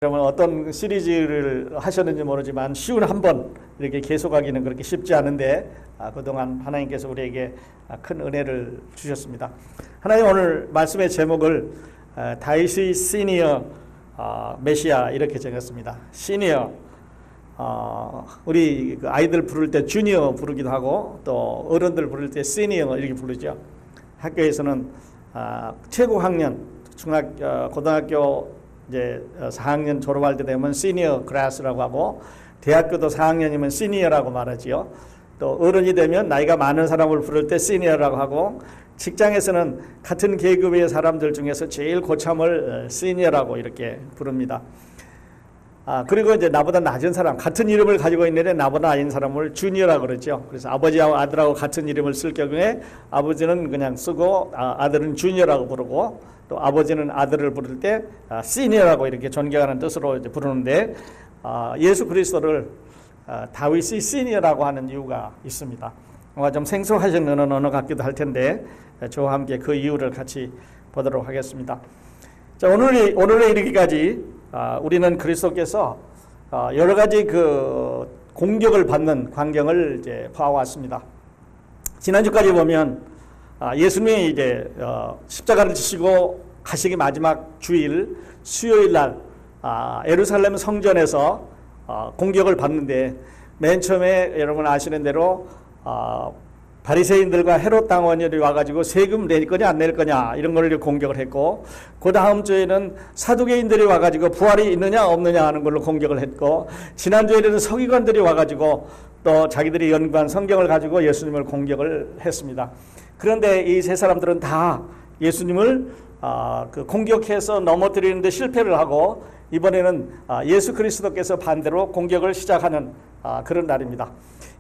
여러분 어떤 시리즈를 하셨는지 모르지만 쉬운 한 번 이렇게 계속하기는 그렇게 쉽지 않은데 그동안 하나님께서 우리에게 큰 은혜를 주셨습니다. 하나님 오늘 말씀의 제목을 다윗의 시니어 메시아 이렇게 정했습니다. 시니어 우리 아이들 부를 때 주니어 부르기도 하고 또 어른들 부를 때 시니어 이렇게 부르죠. 학교에서는 최고 학년 고등학교 이제 4학년 졸업할 때 되면 시니어 클래스라고 하고 대학교도 4학년이면 시니어라고 말하지요. 또 어른이 되면 나이가 많은 사람을 부를 때 시니어라고 하고 직장에서는 같은 계급의 사람들 중에서 제일 고참을 시니어라고 이렇게 부릅니다. 그리고 이제 나보다 낮은 사람, 같은 이름을 가지고 있는데 나보다 낮은 사람을 주니어라고 그러죠. 그래서 아버지하고 아들하고 같은 이름을 쓸 경우에 아버지는 그냥 쓰고 아들은 주니어라고 부르고 또 아버지는 아들을 부를 때 시니어라고 이렇게 존경하는 뜻으로 이제 부르는데 예수 그리스도를 다윗이 시니어라고 하는 이유가 있습니다. 뭔가 좀 생소하신 언어 같기도 할 텐데 저와 함께 그 이유를 같이 보도록 하겠습니다. 자, 오늘에 이르기까지 우리는 그리스도께서 여러 가지 그 공격을 받는 광경을 이제 봐왔습니다. 지난주까지 보면 예수님이 이제 십자가를 지시고 가시기 마지막 주일 수요일 날 예루살렘 성전에서 공격을 받는데 맨 처음에 여러분 아시는 대로 바리새인들과 헤롯 당원들이 와가지고 세금 낼 거냐 안 낼 거냐 이런 걸 공격을 했고 그 다음 주에는 사두개인들이 와가지고 부활이 있느냐 없느냐 하는 걸로 공격을 했고 지난주에는 서기관들이 와가지고 또 자기들이 연구한 성경을 가지고 예수님을 공격을 했습니다. 그런데 이 세 사람들은 다 예수님을 그 공격해서 넘어뜨리는데 실패를 하고 이번에는 예수 그리스도께서 반대로 공격을 시작하는 그런 날입니다.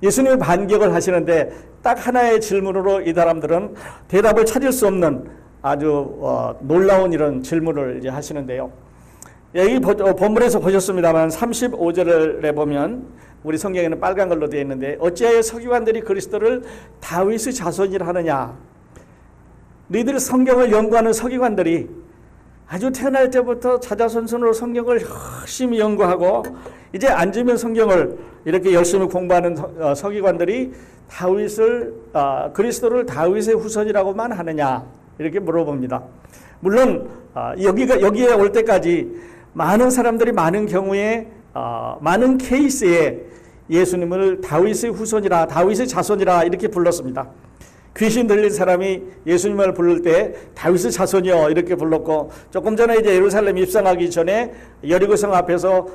예수님이 반격을 하시는데 딱 하나의 질문으로 이 사람들은 대답을 찾을 수 없는 아주 놀라운 이런 질문을 이제 하시는데요. 여기 본문에서 보셨습니다만 35절에 보면 우리 성경에는 빨간 걸로 되어 있는데 어찌하여 서기관들이 그리스도를 다윗의 자손이라 하느냐. 너희들 성경을 연구하는 서기관들이 아주 태어날 때부터 자자손손으로 성경을 열심히 연구하고 이제 앉으면 성경을 이렇게 열심히 공부하는 서기관들이 그리스도를 다윗의 후손이라고만 하느냐 이렇게 물어봅니다. 물론 여기에 올 때까지 많은 사람들이 많은 경우에 많은 케이스에 예수님을 다윗의 후손이라 다윗의 자손이라 이렇게 불렀습니다. 귀신 들린 사람이 예수님을 부를 때 다윗의 자손이요 이렇게 불렀고 조금 전에 이제 예루살렘 입성하기 전에 여리고성 앞에서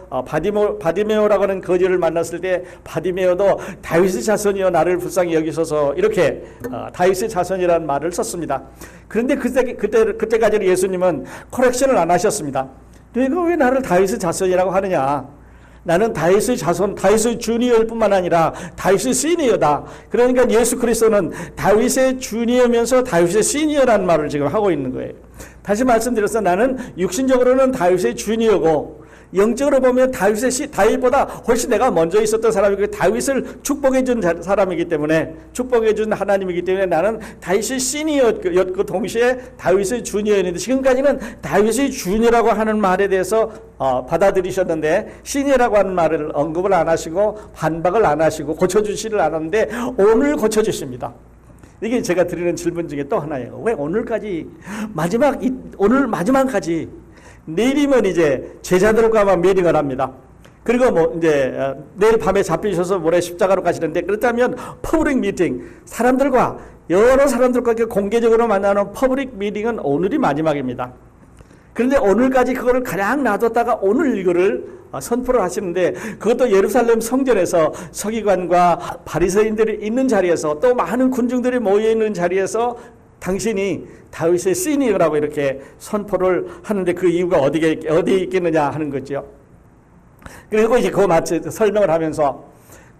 바디메오라고 하는 거지를 만났을 때 바디메오도 다윗의 자손이요 나를 불쌍히 여기소서 이렇게 다윗의 자손이라는 말을 썼습니다. 그런데 그때까지 예수님은 코렉션을 안 하셨습니다. 너희가 왜 나를 다윗의 자손이라고 하느냐? 나는 다윗의 자손, 다윗의 주니어일 뿐만 아니라 다윗의 시니어다. 그러니까 예수 그리스도는 다윗의 주니어면서 다윗의 시니어라는 말을 지금 하고 있는 거예요. 다시 말씀드려서 나는 육신적으로는 다윗의 주니어고 영적으로 보면 다윗보다 훨씬 내가 먼저 있었던 사람이고 다윗을 축복해 준 사람이기 때문에 축복해 준 하나님이기 때문에 나는 다윗의 시니어였고 동시에 다윗의 주니어였는데 지금까지는 다윗의 주니어라고 하는 말에 대해서 받아들이셨는데 시니어라고 하는 말을 언급을 안 하시고 반박을 안 하시고 고쳐주지를 않았는데 오늘 고쳐주십니다. 이게 제가 드리는 질문 중에 또 하나예요. 왜 오늘까지 오늘 마지막까지 내일이면 이제 제자들과만 미팅을 합니다. 그리고 이제 내일 밤에 잡히셔서 모레 십자가로 가시는데 그렇다면 퍼블릭 미팅 사람들과 여러 사람들과 공개적으로 만나는 퍼블릭 미팅은 오늘이 마지막입니다. 그런데 오늘까지 그거를 가량 놔뒀다가 오늘 이거를 선포를 하시는데 그것도 예루살렘 성전에서 서기관과 바리새인들이 있는 자리에서 또 많은 군중들이 모여 있는 자리에서 당신이 다윗의 시니어라고 이렇게 선포를 하는데 그 이유가 어디에 있겠느냐 하는 거죠. 그리고 이제 그거 마치 설명을 하면서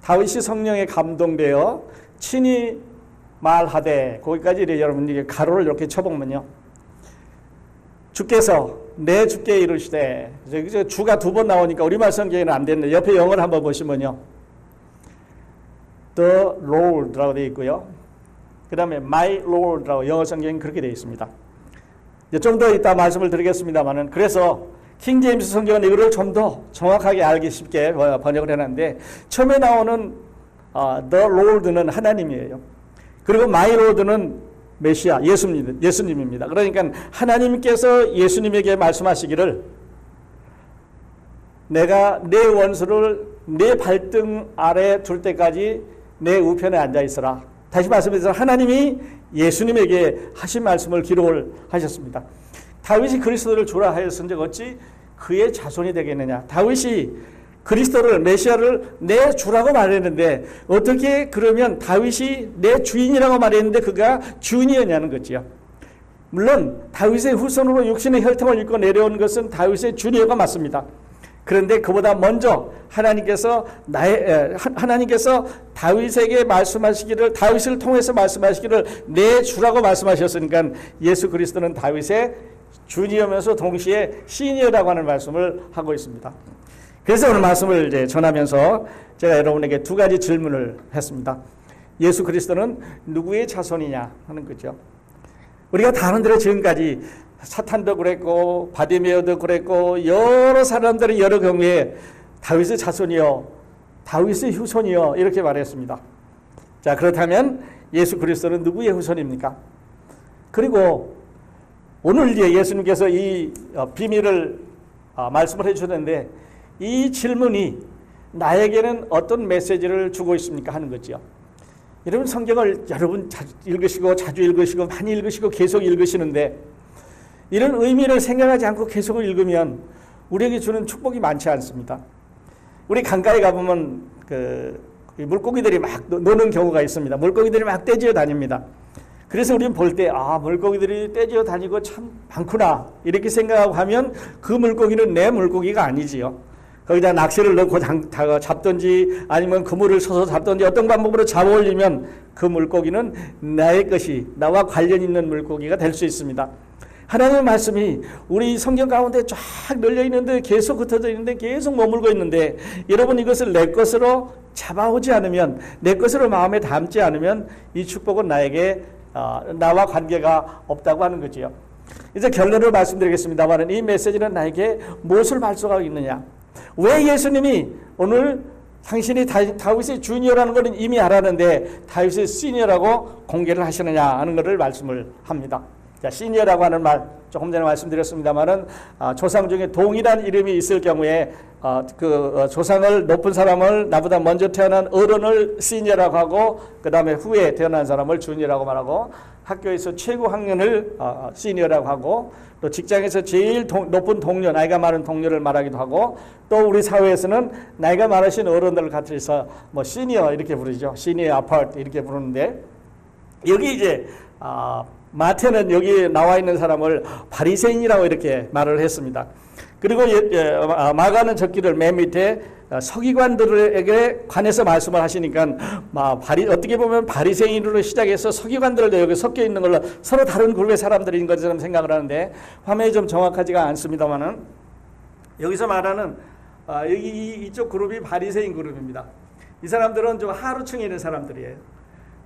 다윗이 성령에 감동되어 친히 말하되 거기까지 여러분 이게 가로를 이렇게 쳐보면요. 주께서 내 주께 이르시되 주가 두 번 나오니까 우리말 성경에는 안 됐는데 옆에 영어를 한번 보시면요. The Lord라고 되어 있고요. 그 다음에 My Lord라고 영어 성경이 그렇게 되어 있습니다. 좀 더 이따 말씀을 드리겠습니다만은 그래서 킹 제임스 성경은 이거를 좀 더 정확하게 알기 쉽게 번역을 해놨는데, 처음에 나오는 The Lord는 하나님이에요. 그리고 My Lord는 메시아, 예수님입니다. 그러니까 하나님께서 예수님에게 말씀하시기를, 내가 내 원수를 내 발등 아래 둘 때까지 내 우편에 앉아 있어라. 다시 말씀드려서 하나님이 예수님에게 하신 말씀을 기록을 하셨습니다. 다윗이 그리스도를 주라 하였은즉 어찌 그의 자손이 되겠느냐. 다윗이 그리스도를, 메시아를 내 주라고 말했는데 어떻게 그러면 다윗이 내 주인이라고 말했는데 그가 주인이었냐는 거지요. 물론 다윗의 후손으로 육신의 혈통을 입고 내려온 것은 다윗의 주니어가 맞습니다. 그런데 그보다 먼저 하나님께서 다윗에게 말씀하시기를, 다윗을 통해서 말씀하시기를 내 주라고 말씀하셨으니까 예수 그리스도는 다윗의 주니어면서 동시에 시니어라고 하는 말씀을 하고 있습니다. 그래서 오늘 말씀을 이제 전하면서 제가 여러분에게 두 가지 질문을 했습니다. 예수 그리스도는 누구의 자손이냐 하는 거죠. 우리가 다 아는 대로 지금까지 사탄도 그랬고 바디메어도 그랬고 여러 사람들이 여러 경우에 다윗의 자손이요, 다윗의 후손이요 이렇게 말했습니다. 자, 그렇다면 예수 그리스도는 누구의 후손입니까? 그리고 오늘 이제 예수님께서 이 비밀을 말씀을 해주셨는데 이 질문이 나에게는 어떤 메시지를 주고 있습니까 하는 거죠. 여러분 성경을 여러분 자주 읽으시고 많이 읽으시고 계속 읽으시는데 이런 의미를 생각하지 않고 계속 읽으면 우리에게 주는 축복이 많지 않습니다. 우리 강가에 가보면 물고기들이 막 노는 경우가 있습니다. 물고기들이 막 떼지어 다닙니다. 그래서 우리는 볼 때 물고기들이 떼지어 다니고 참 많구나 이렇게 생각하고 하면 그 물고기는 내 물고기가 아니지요. 거기다 낚시를 넣고 잡든지 아니면 그물을 쳐서 잡든지 어떤 방법으로 잡아올리면 그 물고기는 나의 것이, 나와 관련 있는 물고기가 될 수 있습니다. 하나님의 말씀이 우리 성경 가운데 쫙 널려 있는데 계속 흩어져 있는데 계속 머물고 있는데 여러분 이것을 내 것으로 잡아오지 않으면, 내 것으로 마음에 담지 않으면 이 축복은 나와 관계가 없다고 하는 거지요. 이제 결론을 말씀드리겠습니다만 이 메시지는 나에게 무엇을 말씀하고 있느냐. 왜 예수님이 오늘 당신이 다윗의 주니어라는 것은 이미 알았는데 다윗의 시니어라고 공개를 하시느냐 하는 것을 말씀을 합니다. 자, 시니어라고 하는 말 조금 전에 말씀드렸습니다만은 조상 중에 동일한 이름이 있을 경우에 조상을 높은 사람을 나보다 먼저 태어난 어른을 시니어라고 하고 그 다음에 후에 태어난 사람을 주니어라고 말하고 학교에서 최고 학년을 시니어라고 하고 또 직장에서 제일 높은 동료, 나이가 많은 동료를 말하기도 하고 또 우리 사회에서는 나이가 많으신 어른들을 같이 해서 시니어 이렇게 부르죠. 시니어 아파트 이렇게 부르는데 여기 이제 마태는 여기 나와 있는 사람을 바리새인이라고 이렇게 말을 했습니다. 그리고 마가는 적기를 맨 밑에 서기관들에게 관해서 말씀을 하시니까 어떻게 보면 바리새인으로 시작해서 서기관들도 여기 섞여 있는 걸로 서로 다른 그룹의 사람들인 것처럼 생각을 하는데 화면이 좀 정확하지가 않습니다만은 여기서 말하는 이쪽 그룹이 바리새인 그룹입니다. 이 사람들은 좀 하루층에 있는 사람들이에요.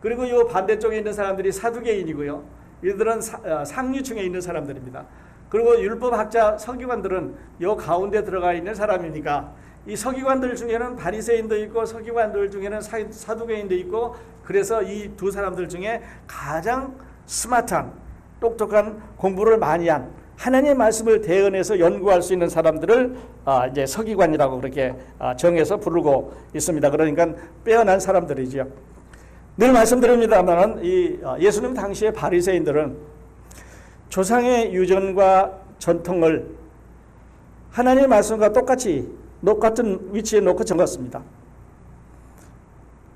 그리고 이 반대쪽에 있는 사람들이 사두개인이고요. 이들은 상류층에 있는 사람들입니다. 그리고 율법학자 서기관들은 이 가운데 들어가 있는 사람이니까 이 서기관들 중에는 바리새인도 있고 서기관들 중에는 사두개인도 있고 그래서 이 두 사람들 중에 가장 스마트한 똑똑한 공부를 많이 한 하나님의 말씀을 대언해서 연구할 수 있는 사람들을 이제 서기관이라고 그렇게 정해서 부르고 있습니다. 그러니까 빼어난 사람들이죠. 늘 말씀드립니다만 예수님 당시의 바리새인들은 조상의 유전과 전통을 하나님의 말씀과 똑같은 위치에 놓고 적었습니다.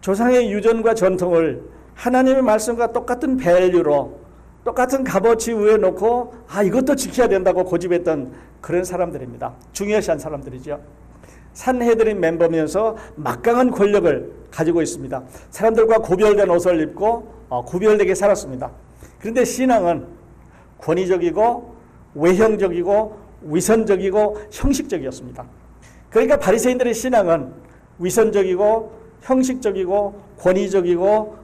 조상의 유전과 전통을 하나님의 말씀과 똑같은 밸류로 똑같은 값어치 위에 놓고 이것도 지켜야 된다고 고집했던 그런 사람들입니다. 중요시한 사람들이죠. 산헤드린 멤버면서 막강한 권력을 가지고 있습니다. 사람들과 구별된 옷을 입고 구별되게 살았습니다. 그런데 신앙은 권위적이고 외형적이고 위선적이고 형식적이었습니다. 그러니까 바리새인들의 신앙은 위선적이고 형식적이고 권위적이고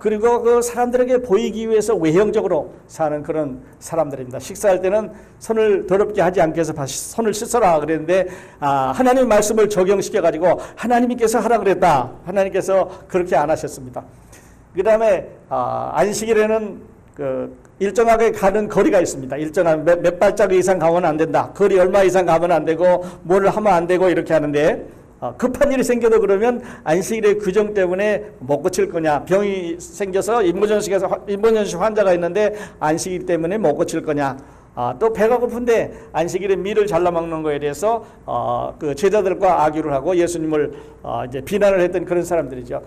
그리고 그 사람들에게 보이기 위해서 외형적으로 사는 그런 사람들입니다. 식사할 때는 손을 더럽게 하지 않게 해서 손을 씻어라 그랬는데 하나님 말씀을 적용시켜 가지고 하나님께서 하라 그랬다. 하나님께서 그렇게 안 하셨습니다. 그 다음에 안식일에는 그 일정하게 가는 거리가 있습니다. 일정한 몇 발자국 이상 가면 안 된다. 거리 얼마 이상 가면 안 되고 뭘 하면 안 되고 이렇게 하는데 급한 일이 생겨도 그러면 안식일의 규정 때문에 못 고칠 거냐, 병이 생겨서 임무전식 환자가 있는데 안식일 때문에 못 고칠 거냐, 또 배가 고픈데 안식일에 밀을 잘라 먹는 거에 대해서 그 제자들과 악유를 하고 예수님을 이제 비난을 했던 그런 사람들이죠.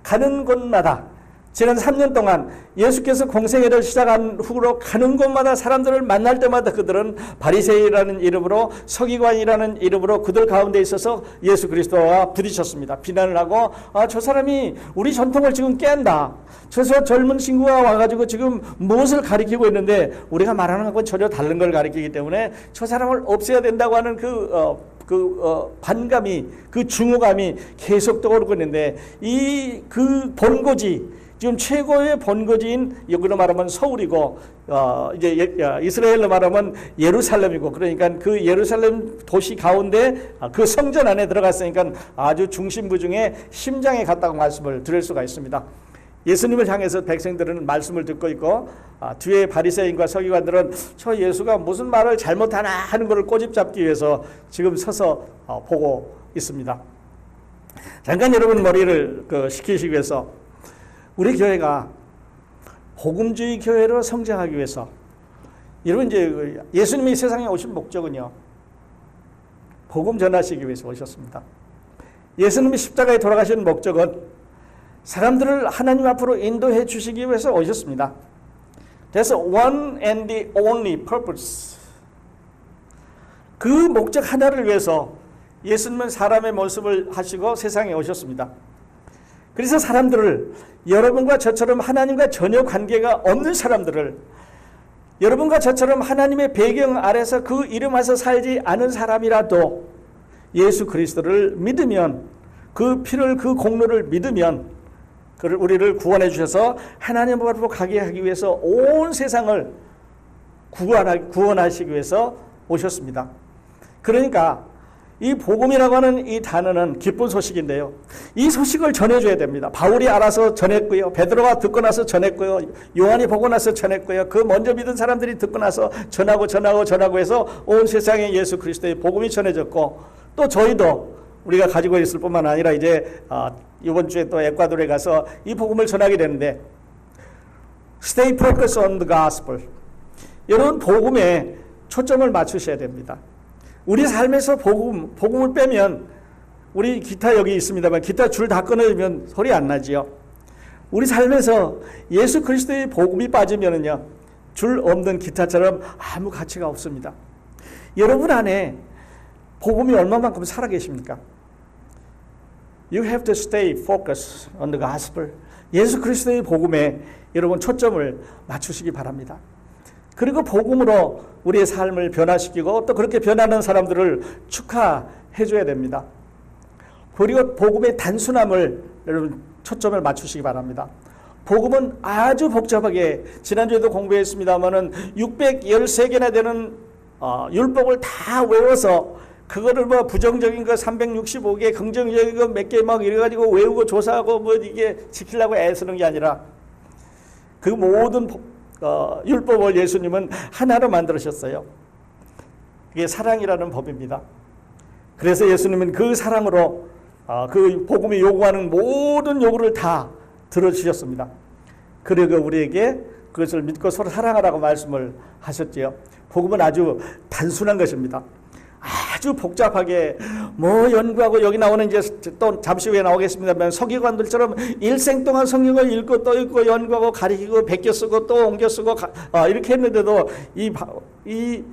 가는 곳마다 지난 3년 동안 예수께서 공생애를 시작한 후로 가는 곳마다 사람들을 만날 때마다 그들은 바리새인이라는 이름으로, 서기관이라는 이름으로 그들 가운데 있어서 예수 그리스도와 부딪혔습니다. 비난을 하고 저 사람이 우리 전통을 지금 깬다. 저 젊은 친구가 와가지고 지금 무엇을 가리키고 있는데 우리가 말하는 것과 전혀 다른 걸 가리키기 때문에 저 사람을 없애야 된다고 하는 반감이, 그 중후감이 계속 떠오르고 있는데 그 본고지, 지금 최고의 본거지인 여기로 말하면 서울이고 이제 이스라엘로 말하면 예루살렘이고, 그러니까 그 예루살렘 도시 가운데 그 성전 안에 들어갔으니까 아주 중심부 중에 심장에 갔다고 말씀을 드릴 수가 있습니다. 예수님을 향해서 백성들은 말씀을 듣고 있고 뒤에 바리새인과 서기관들은 저 예수가 무슨 말을 잘못하나 하는 것을 꼬집잡기 위해서 지금 서서 보고 있습니다. 잠깐 여러분 머리를 식히시기 위해서, 우리 교회가 복음주의 교회로 성장하기 위해서, 여러분 이제 예수님이 세상에 오신 목적은요, 복음 전하시기 위해서 오셨습니다. 예수님이 십자가에 돌아가신 목적은 사람들을 하나님 앞으로 인도해 주시기 위해서 오셨습니다. 그래서 one and the only purpose, 그 목적 하나를 위해서 예수님은 사람의 모습을 하시고 세상에 오셨습니다. 그래서 사람들을, 여러분과 저처럼 하나님과 전혀 관계가 없는 사람들을, 여러분과 저처럼 하나님의 배경 아래서 그 이름 아래서 살지 않은 사람이라도 예수 그리스도를 믿으면, 그 피를, 그 공로를 믿으면 우리를 구원해 주셔서 하나님 앞으로 가게 하기 위해서 온 세상을 구원하시기 위해서 오셨습니다. 그러니까 이 복음이라고 하는 이 단어는 기쁜 소식인데요, 이 소식을 전해줘야 됩니다. 바울이 알아서 전했고요, 베드로가 듣고 나서 전했고요, 요한이 보고 나서 전했고요, 그 먼저 믿은 사람들이 듣고 나서 전하고 해서 온 세상에 예수 그리스도의 복음이 전해졌고, 또 저희도 우리가 가지고 있을 뿐만 아니라 이제 이번 주에 또 에콰도르에 가서 이 복음을 전하게 되는데, Stay focused on the gospel. 여러분 복음에 초점을 맞추셔야 됩니다. 우리 삶에서 복음을 빼면, 우리 기타 여기 있습니다만 기타 줄 다 끊어지면 소리 안 나지요. 우리 삶에서 예수 그리스도의 복음이 빠지면은요, 줄 없는 기타처럼 아무 가치가 없습니다. 여러분 안에 복음이 얼마만큼 살아계십니까? You have to stay focused on the gospel. 예수 그리스도의 복음에 여러분 초점을 맞추시기 바랍니다. 그리고 복음으로 우리의 삶을 변화시키고 또 그렇게 변하는 사람들을 축하해 줘야 됩니다. 그리고 복음의 단순함을 여러분 초점을 맞추시기 바랍니다. 복음은 아주 복잡하게, 지난주에도 공부했습니다마는 613개나 되는 율법을 다 외워서 그거를 뭐 부정적인 거 365개, 긍정적인 거 몇 개 막 이래가지고 외우고 조사하고 뭐 이게 지키려고 애쓰는 게 아니라 그 모든 율법을 예수님은 하나로 만들으셨어요. 그게 사랑이라는 법입니다. 그래서 예수님은 그 사랑으로 그 복음이 요구하는 모든 요구를 다 들어주셨습니다. 그리고 우리에게 그것을 믿고 서로 사랑하라고 말씀을 하셨지요. 복음은 아주 단순한 것입니다. 아주 복잡하게 뭐 연구하고, 여기 나오는 이제 또 잠시 후에 나오겠습니다만 서기관들처럼 일생 동안 성경을 읽고 또 읽고 연구하고 가리키고 베껴 쓰고 또 옮겨 쓰고 이렇게 했는데도 이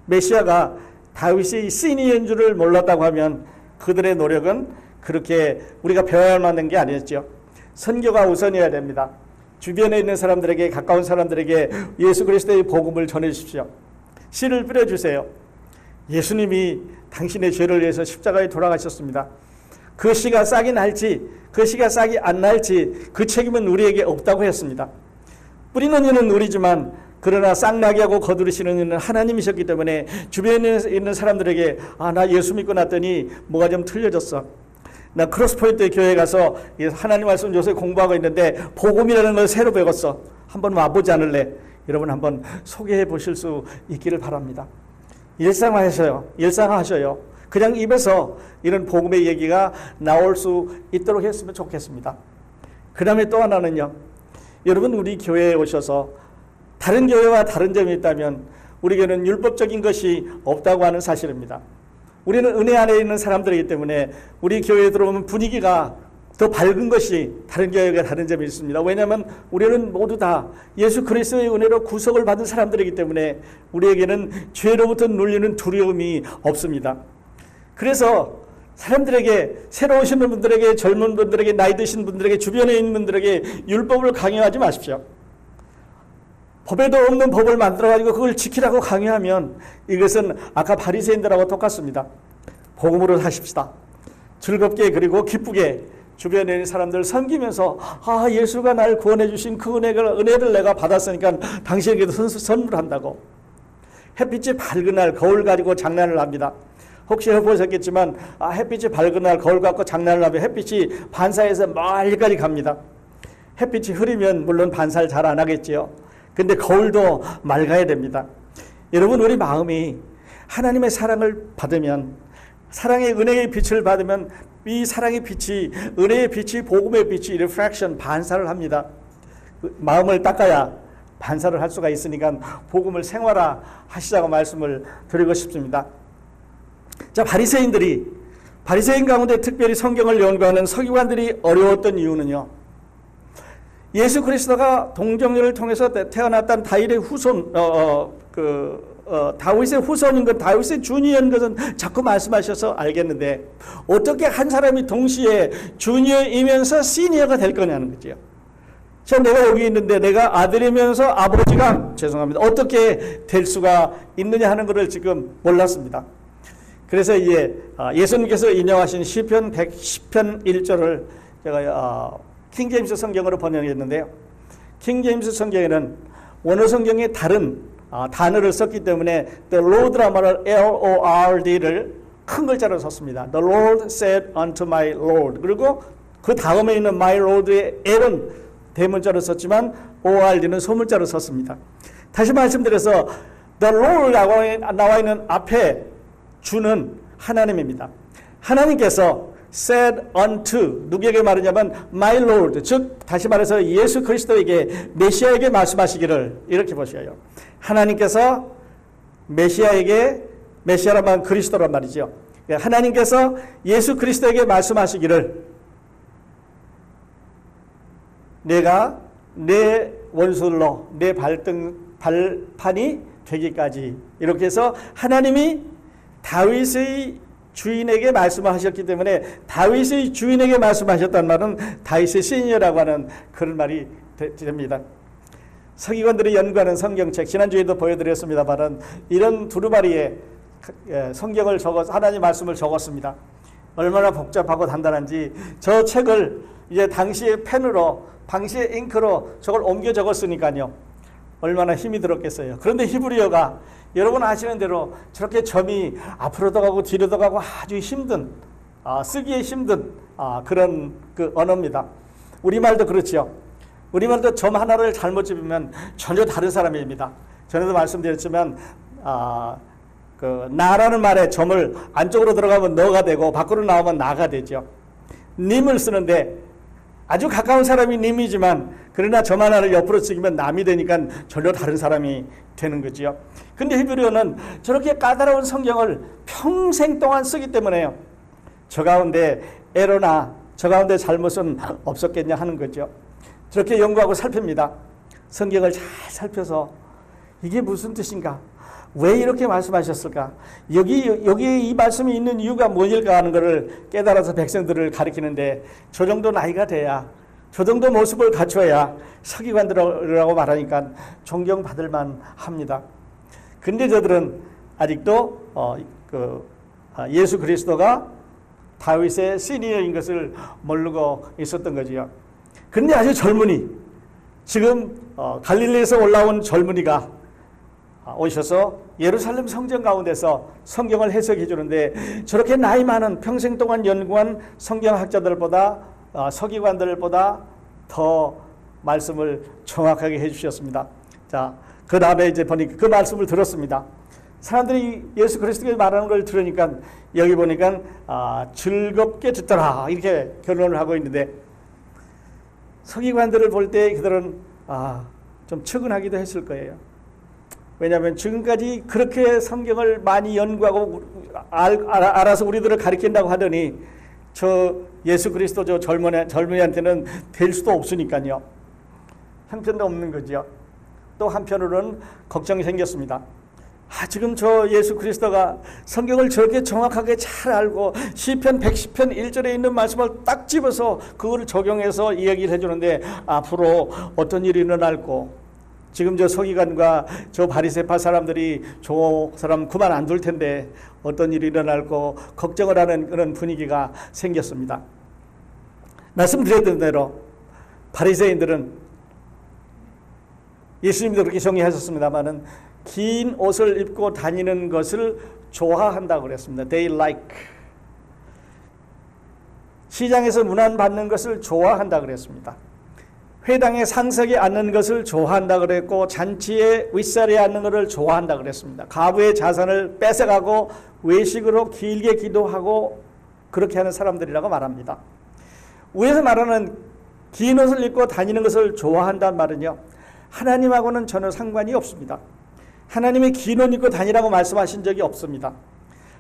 메시아가 다윗이 신이인 줄을 몰랐다고 하면 그들의 노력은 그렇게 우리가 배워야 하는 게 아니었죠. 선교가 우선이어야 됩니다. 주변에 있는 사람들에게, 가까운 사람들에게 예수 그리스도의 복음을 전해 주십시오. 씨를 뿌려주세요. 예수님이 당신의 죄를 위해서 십자가에 돌아가셨습니다. 그 씨가 싹이 날지 그 씨가 싹이 안 날지 그 책임은 우리에게 없다고 했습니다. 뿌리는 이는 우리지만 그러나 싹나게 하고 거두시는 이는 하나님이셨기 때문에 주변에 있는 사람들에게 나 예수 믿고 났더니 뭐가 좀 틀려졌어. 나 크로스포인트 교회에 가서 하나님 말씀 요새 공부하고 있는데 복음이라는 걸 새로 배웠어. 한번 와보지 않을래? 여러분 한번 소개해 보실 수 있기를 바랍니다. 일상화하셔요. 그냥 입에서 이런 복음의 얘기가 나올 수 있도록 했으면 좋겠습니다. 그 다음에 또 하나는요. 여러분 우리 교회에 오셔서 다른 교회와 다른 점이 있다면 우리 교회는 율법적인 것이 없다고 하는 사실입니다. 우리는 은혜 안에 있는 사람들이기 때문에 우리 교회에 들어오면 분위기가 더 밝은 것이 다른 교회가 다른 점이 있습니다. 왜냐하면 우리는 모두 다 예수 그리스도의 은혜로 구속을 받은 사람들이기 때문에 우리에게는 죄로부터 눌리는 두려움이 없습니다. 그래서 사람들에게 새로 오시는 분들에게 젊은 분들에게 나이 드신 분들에게 주변에 있는 분들에게 율법을 강요하지 마십시오. 법에도 없는 법을 만들어가지고 그걸 지키라고 강요하면 이것은 아까 바리새인들하고 똑같습니다. 복음으로 사십시다. 즐겁게 그리고 기쁘게 주변에 있는 사람들 섬기면서 예수가 날 구원해 주신 그 은혜를 내가 받았으니까 당신에게도 선물한다고. 햇빛이 밝은 날 거울 가지고 장난을 합니다. 혹시 해보셨겠지만 햇빛이 밝은 날 거울 갖고 장난을 하면 햇빛이 반사해서 멀리까지 갑니다. 햇빛이 흐리면 물론 반사를 잘 안 하겠지요. 근데 거울도 맑아야 됩니다. 여러분 우리 마음이 하나님의 사랑을 받으면 사랑의 은혜의 빛을 받으면 이 사랑의 빛이 은혜의 빛이 복음의 빛이 reflection 반사를 합니다. 마음을 닦아야 반사를 할 수가 있으니까 복음을 생활화하시자고 말씀을 드리고 싶습니다. 자, 바리새인 가운데 특별히 성경을 연구하는 서기관들이 어려웠던 이유는요. 예수 그리스도가 동정녀를 통해서 태어났던 다윗의 후손, 다윗의 후손인 것, 다윗의 주니어인 것은 자꾸 말씀하셔서 알겠는데 어떻게 한 사람이 동시에 주니어이면서 시니어가 될 거냐는 거죠. 내가 여기 있는데 내가 아들이면서 아버지가 어떻게 될 수가 있느냐 하는 것을 지금 몰랐습니다. 그래서 예수님께서 인용하신 시편 110편 1절을 제가 킹제임스 성경으로 번역했는데요. 킹제임스 성경에는 원어 성경에 다른 단어를 썼기 때문에 The Lord란 말을 Lord를 큰 글자로 썼습니다. The Lord said unto my Lord. 그리고 그 다음에 있는 my Lord의 L은 대문자로 썼지만 ORD는 소문자로 썼습니다. 다시 말씀드려서 The Lord라고 나와 있는 앞에 주는 하나님입니다. 하나님께서 said unto 누구에게 말하냐면 my Lord, 즉 다시 말해서 예수 그리스도에게 메시아에게 말씀하시기를 이렇게 보셔요. 하나님께서 메시아란 말은 그리스도란 말이죠. 하나님께서 예수 그리스도에게 말씀하시기를 내가 내 원수로 내 발판이 되기까지 이렇게 해서 하나님이 다윗의 주인에게 말씀하셨기 때문에 다윗의 주인에게 말씀하셨단 말은 다윗의 시니어라고 하는 그런 말이 됩니다. 서기관들이 연구하는 성경책 지난주에도 보여드렸습니다만 이런 두루마리에 성경을 적어서 하나님 말씀을 적었습니다. 얼마나 복잡하고 단단한지 저 책을 이제 당시의 펜으로 당시의 잉크로 저걸 옮겨 적었으니까요. 얼마나 힘이 들었겠어요. 그런데 히브리어가 여러분 아시는 대로 저렇게 점이 앞으로도 가고 뒤로도 가고 아주 힘든 쓰기에 힘든 그런 그 언어입니다. 우리말도 그렇죠. 우리말도 점 하나를 잘못 집으면 전혀 다른 사람입니다. 전에도 말씀드렸지만 그 나라는 말에 점을 안쪽으로 들어가면 너가 되고 밖으로 나오면 나가 되죠. 님을 쓰는데 아주 가까운 사람이 님이지만 그러나 점 하나를 옆으로 쓰기면 남이 되니까 전혀 다른 사람이 되는 거지요. 근데 히브리어는 저렇게 까다로운 성경을 평생 동안 쓰기 때문에요. 저 가운데 에러나 저 가운데 잘못은 없었겠냐 하는 거죠. 저렇게 연구하고 살핍니다. 성경을 잘 살펴서 이게 무슨 뜻인가? 왜 이렇게 말씀하셨을까? 여기에 이 말씀이 있는 이유가 뭐일까 하는 것을 깨달아서 백성들을 가르치는데 저 정도 나이가 돼야 저 정도 모습을 갖춰야 서기관들이라고 말하니까 존경받을 만합니다. 근데 저들은 아직도 예수 그리스도가 다윗의 시니어인 것을 모르고 있었던 거지요. 그런데 아주 젊은이, 지금 갈릴리에서 올라온 젊은이가 오셔서 예루살렘 성전 가운데서 성경을 해석해 주는데, 저렇게 나이 많은 평생 동안 연구한 성경학자들보다 서기관들보다 더 말씀을 정확하게 해주셨습니다. 자, 그 다음에 이제 보니까 그 말씀을 들었습니다. 사람들이 예수 그리스도가 말하는 걸 들으니까 여기 보니까 즐겁게 듣더라 이렇게 결론을 하고 있는데, 서기관들을 볼 때 그들은 좀 측은하기도 했을 거예요. 왜냐하면 지금까지 그렇게 성경을 많이 연구하고 알아서 우리들을 가르친다고 하더니 저 예수 그리스도 저 젊은이한테는 될 수도 없으니까요. 형편도 없는 거죠. 또 한편으로는 걱정이 생겼습니다. 지금 저 예수 그리스도가 성경을 저렇게 정확하게 잘 알고 시편 110편 1절에 있는 말씀을 딱 집어서 그걸 적용해서 이야기를 해주는데 앞으로 어떤 일이 일어날고, 지금 저 서기관과 저 바리새파 사람들이 저 사람 그만 안 둘 텐데 어떤 일이 일어날고 걱정을 하는 그런 분위기가 생겼습니다. 말씀드렸던 대로 바리새인들은 예수님도 그렇게 정의하셨습니다만은 긴 옷을 입고 다니는 것을 좋아한다고 그랬습니다. They like. 시장에서 문안받는 것을 좋아한다고 그랬습니다. 회당에 상석에 앉는 것을 좋아한다고 그랬고, 잔치에 윗자리에 앉는 것을 좋아한다고 그랬습니다. 가부의 자산을 뺏어가고 외식으로 길게 기도하고 그렇게 하는 사람들이라고 말합니다. 위에서 말하는 긴 옷을 입고 다니는 것을 좋아한다는 말은요, 하나님하고는 전혀 상관이 없습니다. 하나님이 긴 옷 입고 다니라고 말씀하신 적이 없습니다.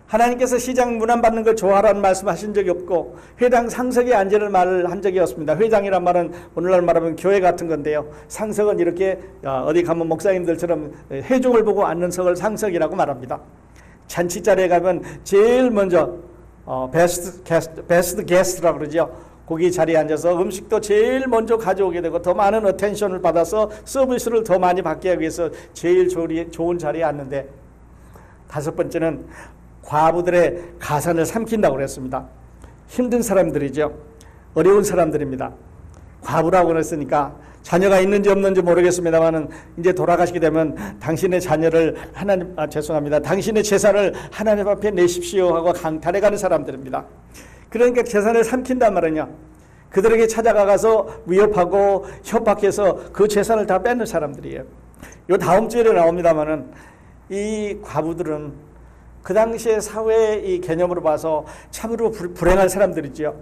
하나님께서 시장 문안 받는 걸 좋아하라는 말씀하신 적이 없고, 회당 상석에 앉으는 말을 한 적이 없습니다. 회당이란 말은 오늘날 말하면 교회 같은 건데요, 상석은 이렇게 어디 가면 목사님들처럼 회중을 보고 앉는 석을 상석이라고 말합니다. 잔치 자리에 가면 제일 먼저 베스트 게스트라고 그러죠. 거기 자리에 앉아서 음식도 제일 먼저 가져오게 되고 더 많은 어텐션을 받아서 서비스를 더 많이 받기 위해서 제일 좋은 자리에 앉는데, 다섯 번째는 과부들의 가산을 삼킨다고 그랬습니다. 힘든 사람들이죠. 어려운 사람들입니다. 과부라고 그랬으니까 자녀가 있는지 없는지 모르겠습니다만은 이제 돌아가시게 되면 당신의 자녀를 당신의 재산을 하나님 앞에 내십시오 하고 강탈해 가는 사람들입니다. 그러니까 재산을 삼킨단 말은요, 그들에게 찾아가서 위협하고 협박해서 그 재산을 다 뺏는 사람들이에요. 요 다음 주에 나옵니다만은 이 과부들은 그 당시의 사회의 이 개념으로 봐서 참으로 불행한 사람들이죠.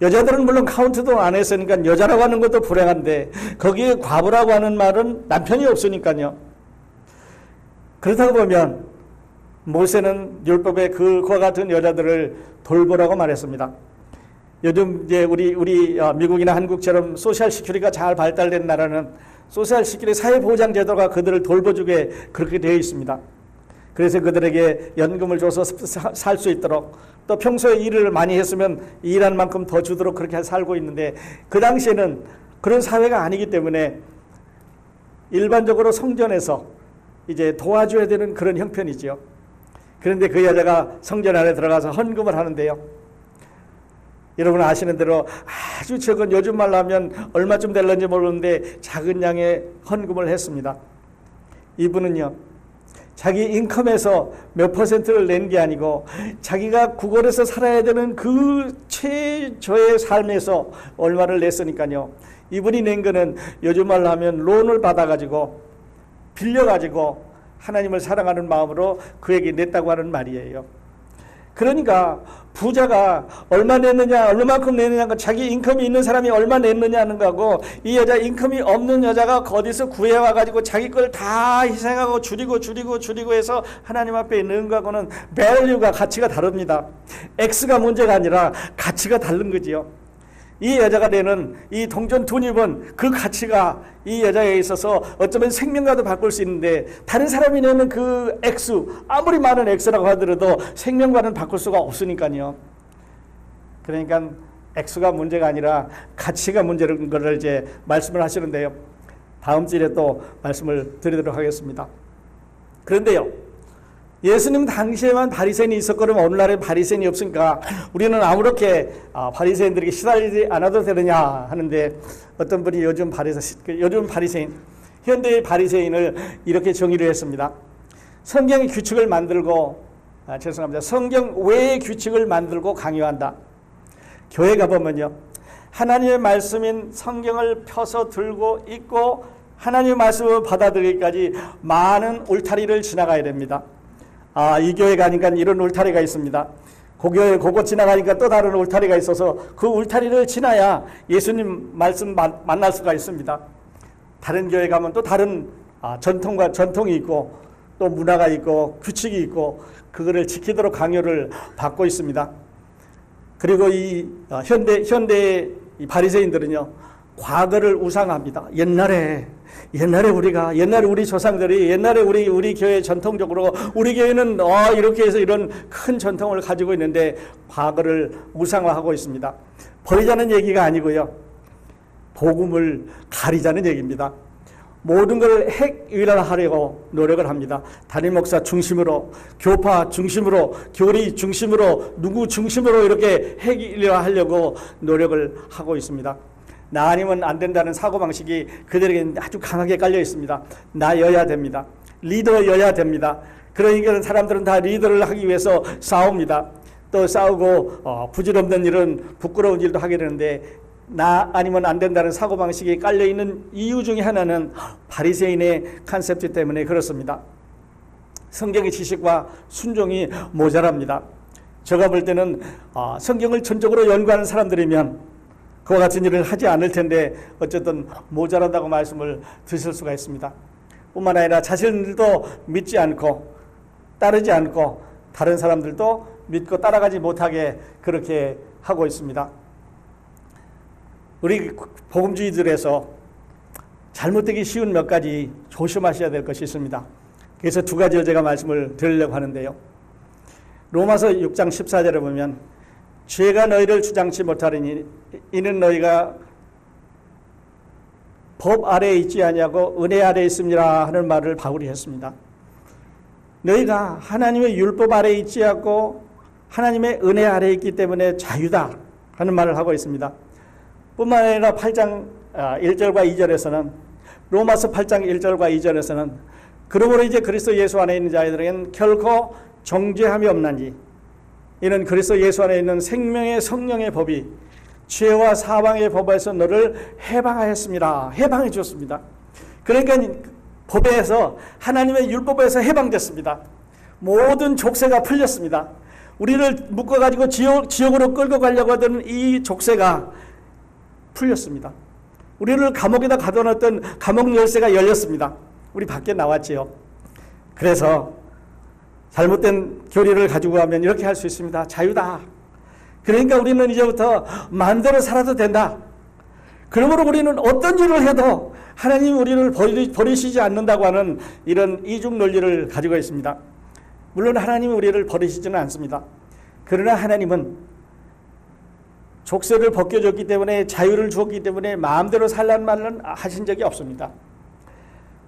여자들은 물론 카운트도 안 했으니까 여자라고 하는 것도 불행한데, 거기에 과부라고 하는 말은 남편이 없으니까요. 그렇다고 보면 모세는 율법에 그와 같은 여자들을 돌보라고 말했습니다. 요즘 이제 우리 미국이나 한국처럼 소셜 시큐리티가 잘 발달된 나라는 소셜 시큐리티 사회보장 제도가 그들을 돌보주게 그렇게 되어 있습니다. 그래서 그들에게 연금을 줘서 살 수 있도록, 또 평소에 일을 많이 했으면 일한 만큼 더 주도록 그렇게 살고 있는데, 그 당시에는 그런 사회가 아니기 때문에 일반적으로 성전에서 이제 도와줘야 되는 그런 형편이지요. 그런데 그 여자가 성전 안에 들어가서 헌금을 하는데요, 여러분 아시는 대로 아주 적은, 요즘 말로 하면 얼마쯤 될런지 모르는데 작은 양의 헌금을 했습니다. 이분은요, 자기 인컴에서 몇 퍼센트를 낸 게 아니고 자기가 구걸에서 살아야 되는 그 최저의 삶에서 얼마를 냈으니까요. 이분이 낸 거는 요즘 말로 하면 론을 받아가지고 빌려가지고 하나님을 사랑하는 마음으로 그에게 냈다고 하는 말이에요. 그러니까 부자가 얼마 냈느냐, 얼마만큼 냈느냐가 자기 인컴이 있는 사람이 얼마 냈느냐 하는 거고, 이 여자 인컴이 없는 여자가 어디서 구해와가지고 자기 걸 다 희생하고 줄이고 해서 하나님 앞에 있는 거하고는 밸류가, 가치가 다릅니다. X가 문제가 아니라 가치가 다른 거지요. 이 여자가 내는 이 동전 돈입은 그 가치가 이 여자에 있어서 어쩌면 생명과도 바꿀 수 있는데, 다른 사람이 내는 그 액수, 아무리 많은 액수라고 하더라도 생명과는 바꿀 수가 없으니까요. 그러니까 액수가 문제가 아니라 가치가 문제인 것을 이제 말씀을 하시는데요. 다음 주에 또 말씀을 드리도록 하겠습니다. 그런데요, 예수님 당시에만 바리새인이 있었거든 오늘날에 바리새인이 없으니까 우리는 아무렇게 바리새인들에게 시달리지 않아도 되느냐 하는데, 어떤 분이 요즘 바리새인, 현대의 바리새인을 이렇게 정의를 했습니다. 성경의 규칙을 만들고, 죄송합니다. 성경 외의 규칙을 만들고 강요한다. 교회 가보면요, 하나님의 말씀인 성경을 펴서 들고 있고 하나님의 말씀을 받아들이기까지 많은 울타리를 지나가야 됩니다. 이 교회 가니까 이런 울타리가 있습니다. 그 교회 그거 지나가니까 또 다른 울타리가 있어서 그 울타리를 지나야 예수님 말씀 만날 수가 있습니다. 다른 교회 가면 또 다른 전통이 있고 또 문화가 있고 규칙이 있고 그거를 지키도록 강요를 받고 있습니다. 그리고 이 현대의 이 바리새인들은요, 과거를 우상합니다. 옛날에 우리 조상들이 옛날에 우리 교회 전통적으로 우리 교회는 이렇게 해서 이런 큰 전통을 가지고 있는데 과거를 우상화하고 있습니다. 버리자는 얘기가 아니고요, 복음을 가리자는 얘기입니다. 모든 걸 핵일화하려고 노력을 합니다. 담임 목사 중심으로, 교파 중심으로, 교리 중심으로, 누구 중심으로 이렇게 핵일화하려고 노력을 하고 있습니다. 나 아니면 안 된다는 사고방식이 그들에게 아주 강하게 깔려 있습니다. 나여야 됩니다. 리더여야 됩니다. 그러니까 사람들은 다 리더를 하기 위해서 싸웁니다. 또 싸우고 부질없는 일은 부끄러운 일도 하게 되는데, 나 아니면 안 된다는 사고방식이 깔려있는 이유 중에 하나는 바리새인의 컨셉트 때문에 그렇습니다. 성경의 지식과 순종이 모자랍니다. 제가 볼 때는 성경을 전적으로 연구하는 사람들이면 그와 같은 일을 하지 않을 텐데 어쨌든 모자란다고 말씀을 드실 수가 있습니다. 뿐만 아니라 자신들도 믿지 않고 따르지 않고 다른 사람들도 믿고 따라가지 못하게 그렇게 하고 있습니다. 우리 복음주의들에서 잘못되기 쉬운 몇 가지 조심하셔야 될 것이 있습니다. 그래서 두 가지를 제가 말씀을 드리려고 하는데요. 로마서 6장 14절에 보면 죄가 너희를 주장치 못하리니 이는 너희가 법 아래에 있지 아니하고 은혜 아래에 있습니다 하는 말을 바울이 했습니다. 너희가 하나님의 율법 아래에 있지 않고 하나님의 은혜 아래에 있기 때문에 자유다 하는 말을 하고 있습니다. 뿐만 아니라 8장 1절과 2절에서는, 로마서 8장 1절과 2절에서는 그러므로 이제 그리스도 예수 안에 있는 자들에게는 결코 정죄함이 없나니 이는 그리스도 예수 안에 있는 생명의 성령의 법이 죄와 사망의 법에서 너를 해방하였습니다. 해방해 주었습니다. 그러니까 법에서, 하나님의 율법에서 해방됐습니다. 모든 족쇄가 풀렸습니다. 우리를 묶어가지고 지옥으로 끌고 가려고 하던 이 족쇄가 풀렸습니다. 우리를 감옥에다 가둬놨던 감옥 열쇠가 열렸습니다. 우리 밖에 나왔지요. 그래서 잘못된 교리를 가지고 가면 이렇게 할 수 있습니다. 자유다. 그러니까 우리는 이제부터 마음대로 살아도 된다. 그러므로 우리는 어떤 일을 해도 하나님 우리를 버리시지 않는다고 하는 이런 이중 논리를 가지고 있습니다. 물론 하나님이 우리를 버리시지는 않습니다. 그러나 하나님은 족쇄를 벗겨줬기 때문에, 자유를 주었기 때문에 마음대로 살란 말은 하신 적이 없습니다.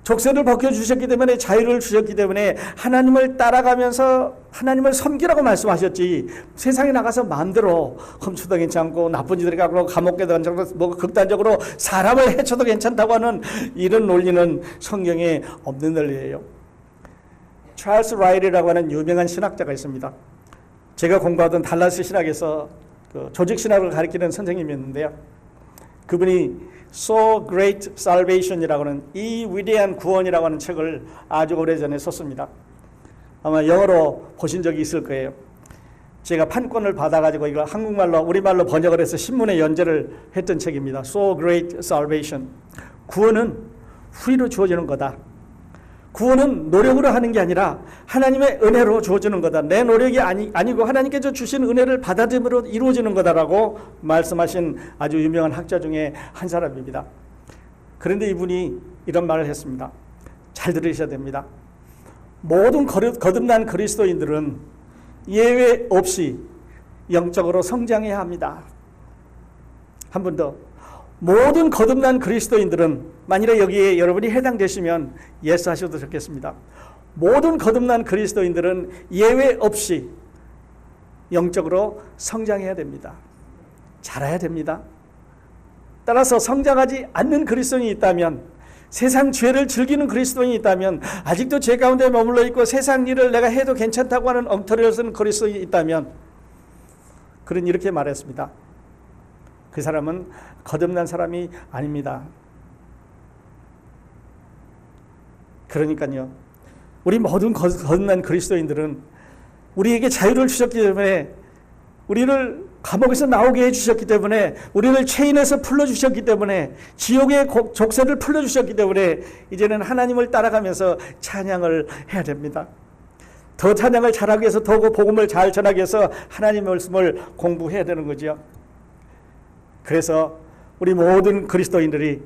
족쇄를 벗겨주셨기 때문에, 자유를 주셨기 때문에 하나님을 따라가면서 하나님을 섬기라고 말씀하셨지, 세상에 나가서 마음대로 훔쳐도 괜찮고 나쁜 짓을 하고 감옥에도 괜찮고 극단적으로 사람을 해쳐도 괜찮다고 하는 이런 논리는 성경에 없는 논리예요. 찰스 라일이라고 하는 유명한 신학자가 있습니다. 제가 공부하던 달라스 신학에서 조직신학을 가르치는 선생님이었는데요. 그분이 So Great Salvation이라고 하는 이 위대한 구원이라고 하는 책을 아주 오래전에 썼습니다. 아마 영어로 보신 적이 있을 거예요. 제가 판권을 받아가지고 이걸 한국말로, 우리말로 번역을 해서 신문에 연재를 했던 책입니다. So Great Salvation. 구원은 후리로 주어지는 거다. 구원은 노력으로 하는 게 아니라 하나님의 은혜로 주어지는 거다. 내 노력이 아니고 하나님께서 주신 은혜를 받아들임으로 이루어지는 거다라고 말씀하신 아주 유명한 학자 중에 한 사람입니다. 그런데 이분이 이런 말을 했습니다. 잘 들으셔야 됩니다. 모든 거듭난 그리스도인들은 예외 없이 영적으로 성장해야 합니다. 한 번 더. 모든 거듭난 그리스도인들은, 만일에 여기에 여러분이 해당되시면 예스 하셔도 좋겠습니다. 모든 거듭난 그리스도인들은 예외 없이 영적으로 성장해야 됩니다. 자라야 됩니다. 따라서 성장하지 않는 그리스도인이 있다면, 세상 죄를 즐기는 그리스도인이 있다면, 아직도 죄 가운데 머물러 있고 세상 일을 내가 해도 괜찮다고 하는 엉터리를 쓰는 그리스도인이 있다면, 그는 이렇게 말했습니다. 그 사람은 거듭난 사람이 아닙니다. 그러니까요, 우리 모든 거듭난 그리스도인들은 우리에게 자유를 주셨기 때문에, 우리를 감옥에서 나오게 해주셨기 때문에, 우리를 체인에서 풀어주셨기 때문에, 지옥의 족쇄를 풀어주셨기 때문에 이제는 하나님을 따라가면서 찬양을 해야 됩니다. 더 찬양을 잘하기 위해서, 더 복음을 잘 전하기 위해서 하나님의 말씀을 공부해야 되는 거죠. 그래서 우리 모든 그리스도인들이,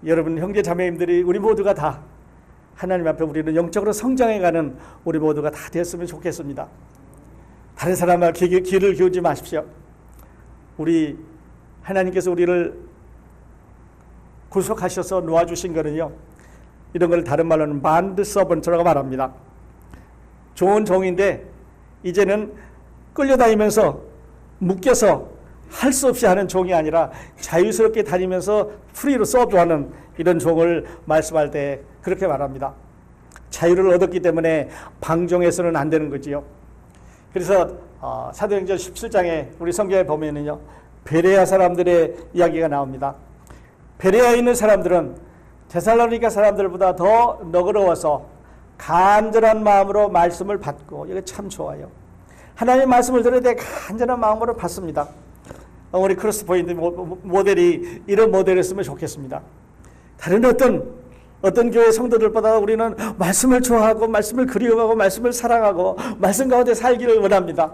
여러분 형제 자매님들이, 우리 모두가 다 하나님 앞에 우리는 영적으로 성장해가는 우리 모두가 다 됐으면 좋겠습니다. 다른 사람과 귀를 기울이지 마십시오. 우리 하나님께서 우리를 구속하셔서 놓아주신 거는요, 이런 걸 다른 말로는 반드 서번트라고 말합니다. 좋은 종인데 이제는 끌려다니면서 묶여서 할 수 없이 하는 종이 아니라 자유스럽게 다니면서 프리로 서브하는 이런 종을 말씀할 때 그렇게 말합니다. 자유를 얻었기 때문에 방종해서는 안 되는 거지요. 그래서 사도행전 17장에 우리 성경에 보면은요, 베레아 사람들의 이야기가 나옵니다. 베레아에 있는 사람들은 데살로니가 사람들보다 더 너그러워서 간절한 마음으로 말씀을 받고, 이거 참 좋아요. 하나님의 말씀을 들을 때 간절한 마음으로 받습니다. 우리 크로스포인트 모델이 이런 모델이었으면 좋겠습니다. 다른 어떤 교회 성도들보다 우리는 말씀을 좋아하고, 말씀을 그리워하고, 말씀을 사랑하고, 말씀 가운데 살기를 원합니다.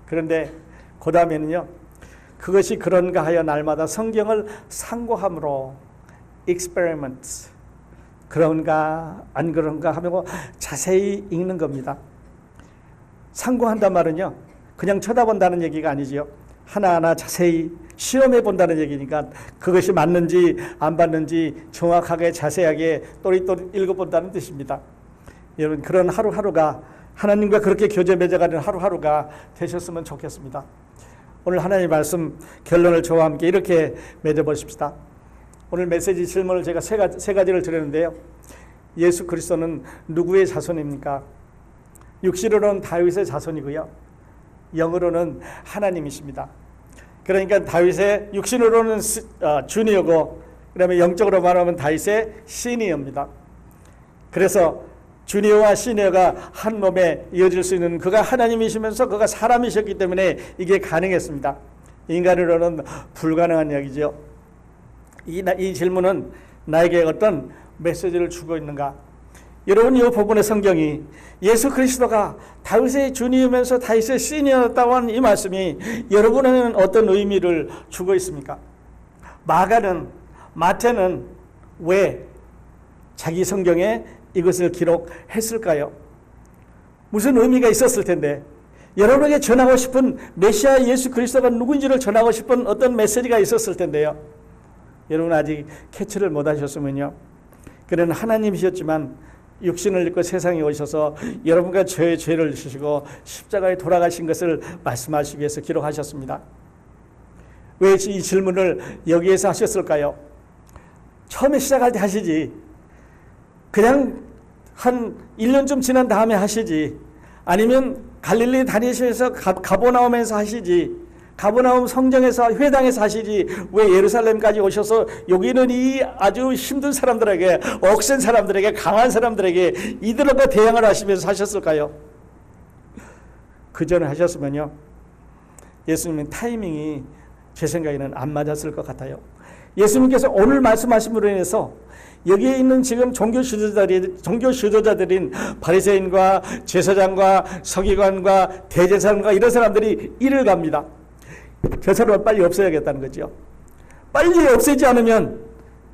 그런데 그 다음에는요, 그것이 그런가 하여 날마다 성경을 상고함으로, experiment, 그런가 안 그런가 하며 자세히 읽는 겁니다. 상고한단 말은요, 그냥 쳐다본다는 얘기가 아니지요. 하나하나 자세히 시험해 본다는 얘기니까 그것이 맞는지 안 맞는지 정확하게 자세하게 또릿또릿 읽어본다는 뜻입니다. 여러분, 그런 하루하루가, 하나님과 그렇게 교제 맺어가는 하루하루가 되셨으면 좋겠습니다. 오늘 하나님의 말씀 결론을 저와 함께 이렇게 맺어보십시다. 오늘 메시지 질문을 제가 세 가지를 드렸는데요. 예수 그리스도는 누구의 자손입니까? 육신으로는 다윗의 자손이고요, 영으로는 하나님이십니다. 그러니까 다윗의 육신으로는 주니어고, 그다음에 영적으로 말하면 다윗의 시니어입니다. 그래서 주니어와 시니어가 한 몸에 이어질 수 있는, 그가 하나님이시면서 그가 사람이셨기 때문에 이게 가능했습니다. 인간으로는 불가능한 이야기죠. 이 질문은 나에게 어떤 메시지를 주고 있는가? 여러분, 이 부분의 성경이 예수 그리스도가 다윗의 주니어면서 다윗의 시니어였다고 하는 이 말씀이 여러분에게는 어떤 의미를 주고 있습니까? 마태는 왜 자기 성경에 이것을 기록했을까요? 무슨 의미가 있었을 텐데, 여러분에게 전하고 싶은 메시아 예수 그리스도가 누군지를 전하고 싶은 어떤 메시지가 있었을 텐데요. 여러분 아직 캐치를 못하셨으면요, 그는 하나님이셨지만 육신을 입고 세상에 오셔서 여러분과 저의 죄를 지시고 십자가에 돌아가신 것을 말씀하시기 위해서 기록하셨습니다. 왜 이 질문을 여기에서 하셨을까요? 처음에 시작할 때 하시지, 그냥 한 1년쯤 지난 다음에 하시지, 아니면 갈릴리 다니시면서 가버나움에서 하시지, 가버나움 성전에서, 회당에서 하시지, 왜 예루살렘까지 오셔서 여기는 이 아주 힘든 사람들에게, 억센 사람들에게, 강한 사람들에게 이들과 대항을 하시면서 하셨을까요? 그 전에 하셨으면요, 예수님의 타이밍이 제 생각에는 안 맞았을 것 같아요. 예수님께서 오늘 말씀하심으로 인해서 여기에 있는 지금 종교 지도자들인 바리새인과 제사장과 서기관과 대제사장과 이런 사람들이 이를 갑니다. 저 사람을 빨리 없애야겠다는 거죠. 빨리 없애지 않으면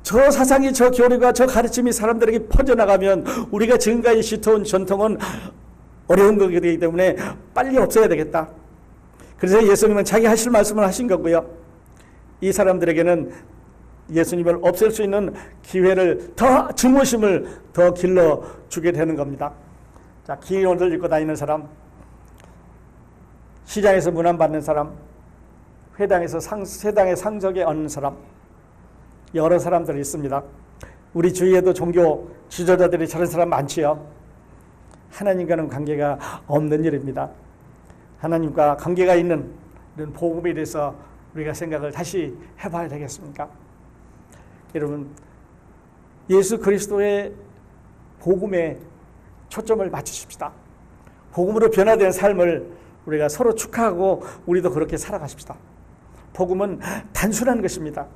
저 사상이, 저 교리가, 저 가르침이 사람들에게 퍼져나가면 우리가 지금까지 지켜온 전통은 어려운 거기 때문에 빨리 없애야 되겠다. 그래서 예수님은 자기 하실 말씀을 하신 거고요, 이 사람들에게는 예수님을 없앨 수 있는 기회를 더 증오심을 더 길러주게 되는 겁니다. 자, 긴 옷을 입고 다니는 사람, 시장에서 문안받는 사람, 회당에서 세당의 상적에 앉는 사람, 여러 사람들이 있습니다. 우리 주위에도 종교 지도자들이 저런 사람 많지요. 하나님과는 관계가 없는 일입니다. 하나님과 관계가 있는 이런 복음에 대해서 우리가 생각을 다시 해봐야 되겠습니까? 여러분, 예수 그리스도의 복음에 초점을 맞추십시다. 복음으로 변화된 삶을 우리가 서로 축하하고 우리도 그렇게 살아가십시다. 복음은 단순한 것입니다.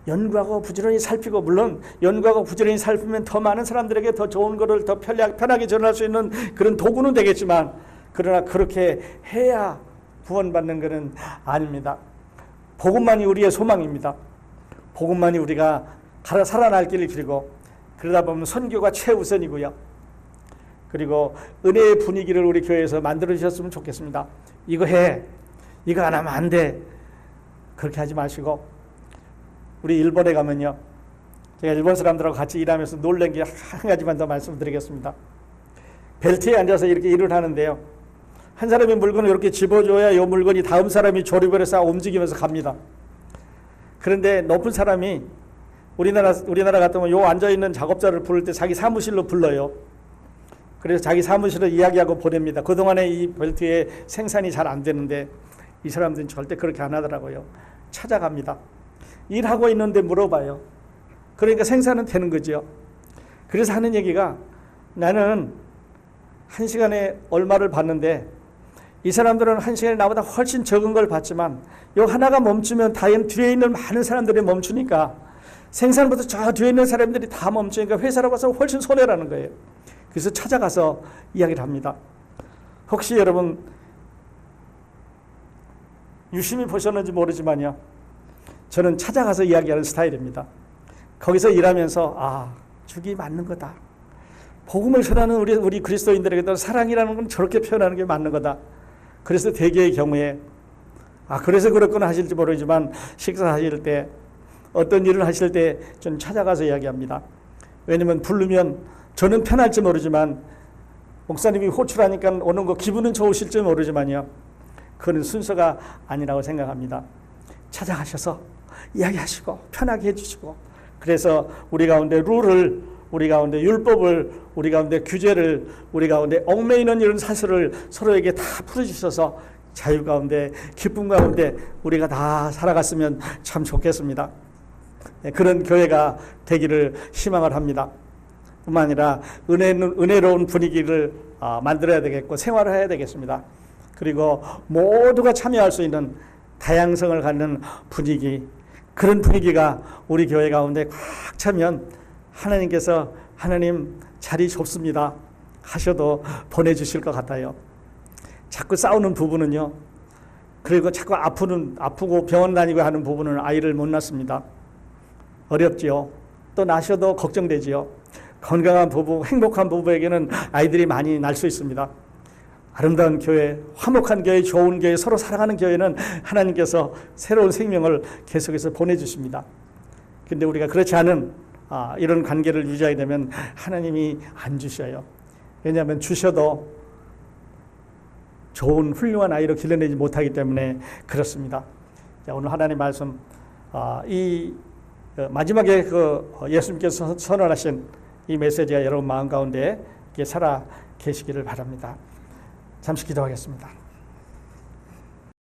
연구하고 부지런히 살피고, 물론 연구하고 부지런히 살피면 더 많은 사람들에게 더 좋은 것을 더 편하게 전할 수 있는 그런 도구는 되겠지만, 그러나 그렇게 해야 구원받는 것은 아닙니다. 복음만이 우리의 소망입니다. 복음만이 우리가 살아날 길을 길고, 그러다 보면 선교가 최우선이고요. 그리고 은혜의 분위기를 우리 교회에서 만들어 주셨으면 좋겠습니다. 이거 해, 이거 안 하면 안 돼, 그렇게 하지 마시고, 우리 일본에 가면요, 제가 일본 사람들하고 같이 일하면서 놀란 게 한 가지만 더 말씀드리겠습니다. 벨트에 앉아서 이렇게 일을 하는데요, 한 사람이 물건을 이렇게 집어줘야 이 물건이 다음 사람이 조립을 해서 움직이면서 갑니다. 그런데 높은 사람이 우리나라 같으면 요 앉아있는 작업자를 부를 때 자기 사무실로 불러요. 그래서 자기 사무실을 이야기하고 보냅니다. 그동안에 이 벨트에 생산이 잘 안 되는데 이 사람들은 절대 그렇게 안 하더라고요. 찾아갑니다. 일하고 있는데 물어봐요. 그러니까 생산은 되는 거죠. 그래서 하는 얘기가, 나는 한 시간에 얼마를 받는데 이 사람들은 한 시간에 나보다 훨씬 적은 걸 받지만 요 하나가 멈추면 다른 뒤에 있는 많은 사람들이 멈추니까, 생산부터 저 뒤에 있는 사람들이 다 멈추니까 회사로 가서 훨씬 손해라는 거예요. 그래서 찾아가서 이야기를 합니다. 혹시 여러분 유심히 보셨는지 모르지만요, 저는 찾아가서 이야기하는 스타일입니다. 거기서 일하면서 죽이 맞는 거다. 복음을 전하는 우리 그리스도인들에게도 사랑이라는 건 저렇게 표현하는 게 맞는 거다. 그래서 대개의 경우에 그래서 그렇구나 하실지 모르지만, 식사하실 때, 어떤 일을 하실 때 좀 찾아가서 이야기합니다. 왜냐면 부르면 저는 편할지 모르지만, 목사님이 호출하니까 오는 거 기분은 좋으실지 모르지만요, 그건 순서가 아니라고 생각합니다. 찾아가셔서 이야기하시고 편하게 해주시고, 그래서 우리 가운데 룰을, 우리 가운데 율법을, 우리 가운데 규제를, 우리 가운데 얽매이는 이런 사슬을 서로에게 다 풀어주셔서 자유 가운데, 기쁨 가운데 우리가 다 살아갔으면 참 좋겠습니다. 그런 교회가 되기를 희망을 합니다. 뿐만 아니라 은혜로운 분위기를 만들어야 되겠고 생활을 해야 되겠습니다. 그리고 모두가 참여할 수 있는 다양성을 갖는 분위기, 그런 분위기가 우리 교회 가운데 꽉 차면 하나님께서 하나님 자리 좁습니다 하셔도 보내주실 것 같아요. 자꾸 싸우는 부부는요, 그리고 자꾸 아프고 병원 다니고 하는 부부는 아이를 못 낳습니다. 어렵지요. 또 낳으셔도 걱정되지요. 건강한 부부, 행복한 부부에게는 아이들이 많이 날 수 있습니다. 아름다운 교회, 화목한 교회, 좋은 교회, 서로 사랑하는 교회는 하나님께서 새로운 생명을 계속해서 보내주십니다. 근데 우리가 그렇지 않은 이런 관계를 유지하게 되면 하나님이 안 주셔요. 왜냐하면 주셔도 좋은 훌륭한 아이로 길러내지 못하기 때문에 그렇습니다. 자, 오늘 하나님 말씀, 이 마지막에 예수님께서 선언하신 이 메시지가 여러분 마음 가운데 살아 계시기를 바랍니다. 잠시 기도하겠습니다.